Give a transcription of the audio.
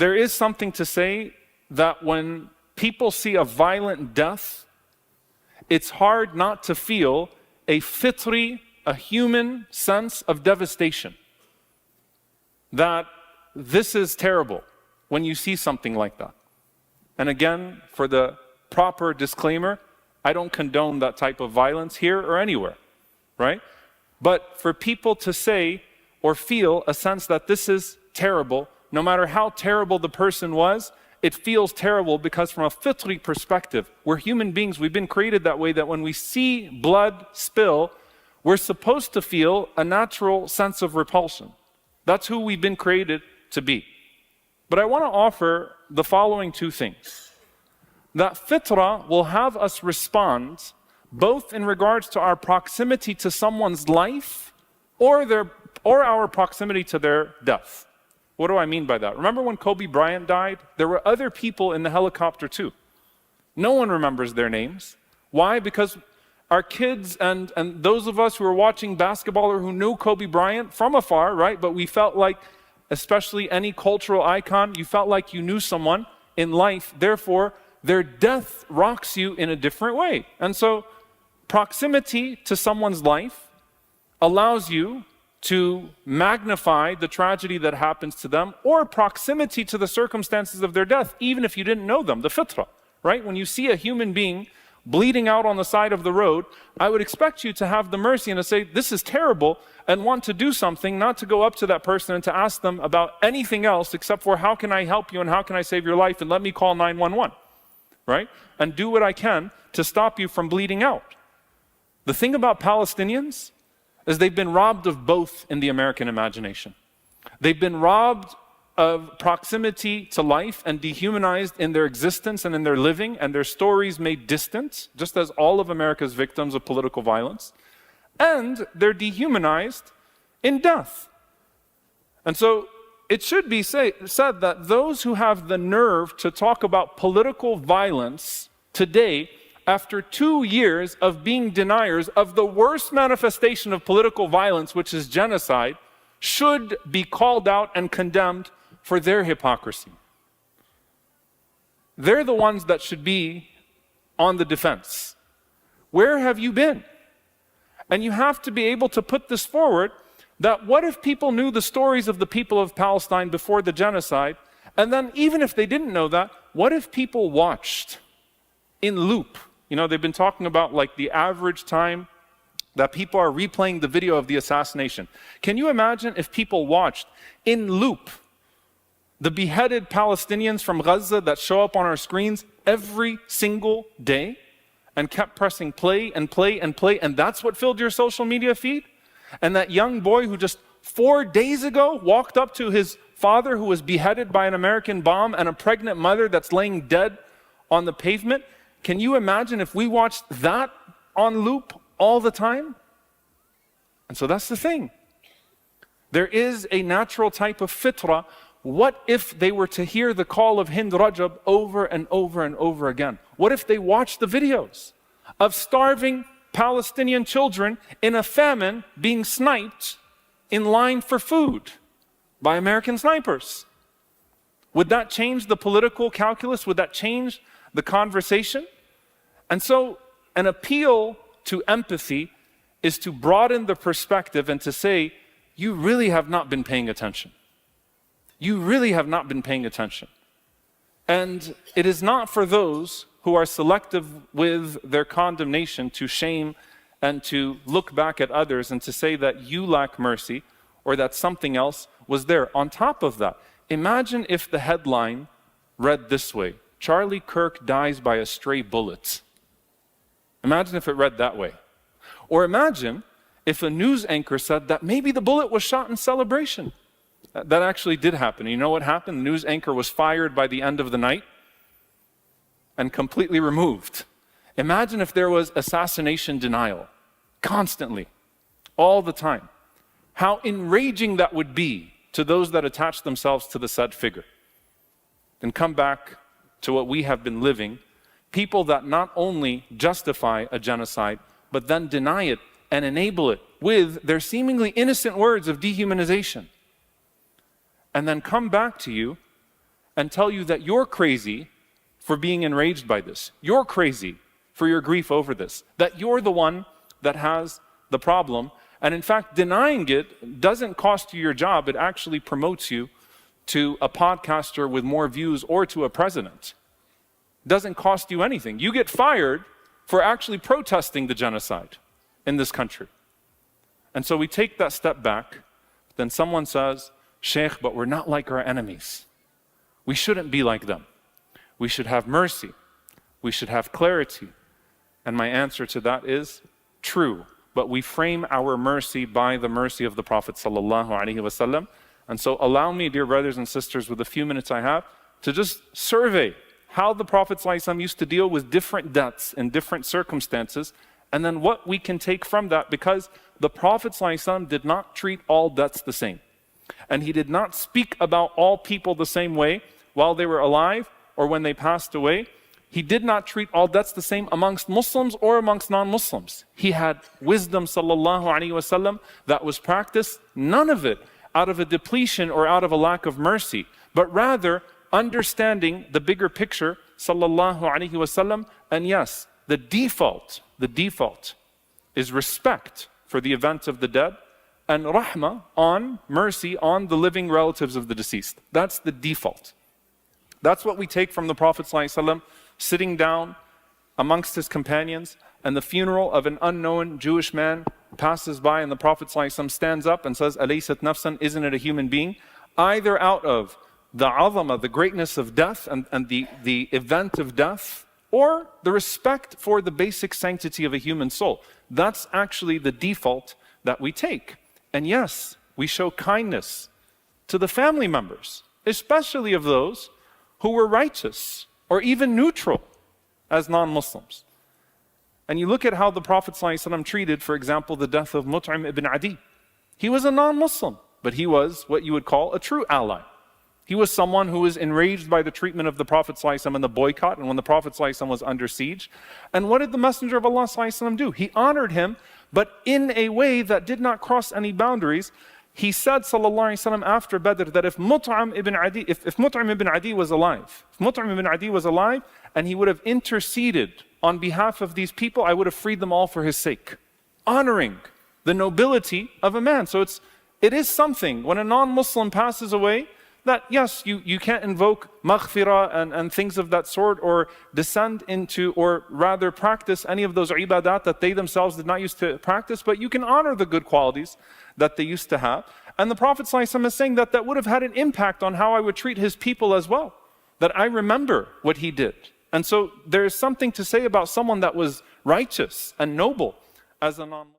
There is something to say that when people see a violent death, it's hard not to feel a fitri, a human sense of devastation. That this is terrible when you see something like that. And again, for the proper disclaimer, I don't condone that type of violence here or anywhere, right? But for people to say or feel a sense that this is terrible, no matter how terrible the person was, it feels terrible because from a fitri perspective, we're human beings, we've been created that way that when we see blood spill, we're supposed to feel a natural sense of repulsion. That's who we've been created to be. But I want to offer the following two things. That fitra will have us respond both in regards to our proximity to someone's life or our proximity to their death. What do I mean by that? Remember when Kobe Bryant died? There were other people in the helicopter too. No one remembers their names. Why? Because our kids and those of us who were watching basketball or who knew Kobe Bryant from afar, right? But we felt like, especially any cultural icon, you felt like you knew someone in life. Therefore, their death rocks you in a different way. And so, proximity to someone's life allows you to magnify the tragedy that happens to them, or proximity to the circumstances of their death, even if you didn't know them, the fitra, right? When you see a human being bleeding out on the side of the road, I would expect you to have the mercy and to say, this is terrible, and want to do something, not to go up to that person and to ask them about anything else except for how can I help you and how can I save your life, and let me call 911, right? And do what I can to stop you from bleeding out. The thing about Palestinians is they've been robbed of both in the American imagination. They've been robbed of proximity to life and dehumanized in their existence and in their living, and their stories made distant, just as all of America's victims of political violence. And they're dehumanized in death. And so it should be said that those who have the nerve to talk about political violence today, after 2 years of being deniers of the worst manifestation of political violence, which is genocide, should be called out and condemned for their hypocrisy. They're the ones that should be on the defense. Where have you been? And you have to be able to put this forward, that what if people knew the stories of the people of Palestine before the genocide, and then even if they didn't know that, what if people watched in loop? You know, they've been talking about like the average time that people are replaying the video of the assassination. Can you imagine if people watched in loop the beheaded Palestinians from Gaza that show up on our screens every single day and kept pressing play and play and play, and that's what filled your social media feed? And that young boy who just 4 days ago walked up to his father who was beheaded by an American bomb, and a pregnant mother that's laying dead on the pavement. Can you imagine if we watched that on loop all the time? And so that's the thing. There is a natural type of fitra. What if they were to hear the call of Hind Rajab over and over and over again? What if they watched the videos of starving Palestinian children in a famine being sniped in line for food by American snipers? Would that change the political calculus? Would that change the conversation? And so an appeal to empathy is to broaden the perspective and to say, you really have not been paying attention. You really have not been paying attention. And it is not for those who are selective with their condemnation to shame and to look back at others and to say that you lack mercy or that something else was there. On top of that, imagine if the headline read this way: Charlie Kirk dies by a stray bullet. Imagine if it read that way. Or imagine if a news anchor said that maybe the bullet was shot in celebration. That actually did happen. You know what happened? The news anchor was fired by the end of the night and completely removed. Imagine if there was assassination denial constantly, all the time. How enraging that would be to those that attach themselves to the said figure. Then come back to what we have been living. People that not only justify a genocide, but then deny it and enable it with their seemingly innocent words of dehumanization. And then come back to you and tell you that you're crazy for being enraged by this. You're crazy for your grief over this. That you're the one that has the problem. And in fact, denying it doesn't cost you your job. It actually promotes you to a podcaster with more views or to a president. It doesn't cost you anything. You get fired for actually protesting the genocide in this country. And so we take that step back. Then someone says, Sheikh, but we're not like our enemies. We shouldn't be like them. We should have mercy. We should have clarity. And my answer to that is true. But we frame our mercy by the mercy of the Prophet ﷺ. And so allow me, dear brothers and sisters, with the few minutes I have, to just survey how the Prophet ﷺ used to deal with different deaths in different circumstances, and then what we can take from that, because the Prophet ﷺ did not treat all deaths the same. And he did not speak about all people the same way while they were alive or when they passed away. He did not treat all deaths the same amongst Muslims or amongst non-Muslims. He had wisdom, sallallahu alaihi wasallam, that was practiced, none of it out of a depletion or out of a lack of mercy, but rather understanding the bigger picture, sallallahu alaihi wasallam. And yes, the default is respect for the event of the dead and rahmah, on mercy on the living relatives of the deceased. That's the default. That's what we take from the Prophet ﷺ sitting down amongst his companions, and the funeral of an unknown Jewish man passes by, and the Prophet ﷺ stands up and says, Alaysat nafsan, isn't it a human being? Either out of the azama, the greatness of death and the event of death, or the respect for the basic sanctity of a human soul. That's actually the default that we take. And yes, we show kindness to the family members, especially of those who were righteous or even neutral as non-Muslims. And you look at how the Prophet ﷺ treated, for example, the death of Mut'im ibn Adi. He was a non-Muslim, but he was what you would call a true ally. He was someone who was enraged by the treatment of the Prophet ﷺ and the boycott, and when the Prophet ﷺ was under siege. And what did the Messenger of Allah ﷺ do? He honored him, but in a way that did not cross any boundaries. He said, sallallahu alaihi wasallam, after Badr, that if Mut'im ibn Adi was alive, and he would have interceded on behalf of these people, I would have freed them all for his sake. Honoring the nobility of a man. So it is something when a non-Muslim passes away, that yes, you can't invoke maghfirah and things of that sort, or descend into, or rather practice any of those ibadat that they themselves did not used to practice, but you can honor the good qualities that they used to have. And the Prophet ﷺ is saying that would have had an impact on how I would treat his people as well, that I remember what he did. And so there is something to say about someone that was righteous and noble as a non-Muslim.